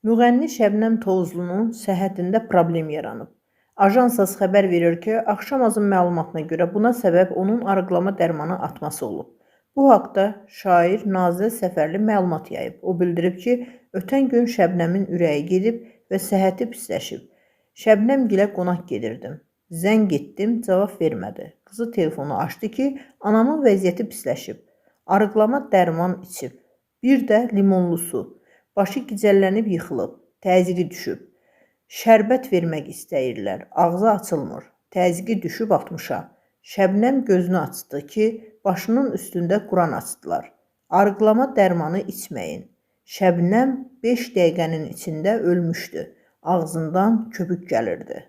Müğənni Şəbnəm Tovuzlunun səhhətində problem yaranıb. Ajansas xəbər verir ki, axşamazın məlumatına görə buna səbəb onun arıqlama dərmanı atması olub. Bu haqda şair Nazirə Səfərli məlumat yayıb. O bildirib ki, ötən gün Şəbnəmin ürəyi gedib və səhhəti pisləşib. Şəbnəmgilə qonaq gedirdim. Zəng etdim, cavab vermədi. Qızı telefonu açdı ki, anamın vəziyyəti pisləşib. Arıqlama dərman içib. Bir də limonlu su. Başı gicəllənib yıxılıb, təzyiqi düşüb. Şərbət vermək istəyirlər, ağzı açılmır. Təzyiqi düşüb 60-a. Şəbnəm gözünü açdı ki, başının üstündə Quran açdılar. Arıqlama dərmanı içməyin. Şəbnəm 5 dəqiqənin içində ölmüşdü. Ağzından köpük gəlirdi.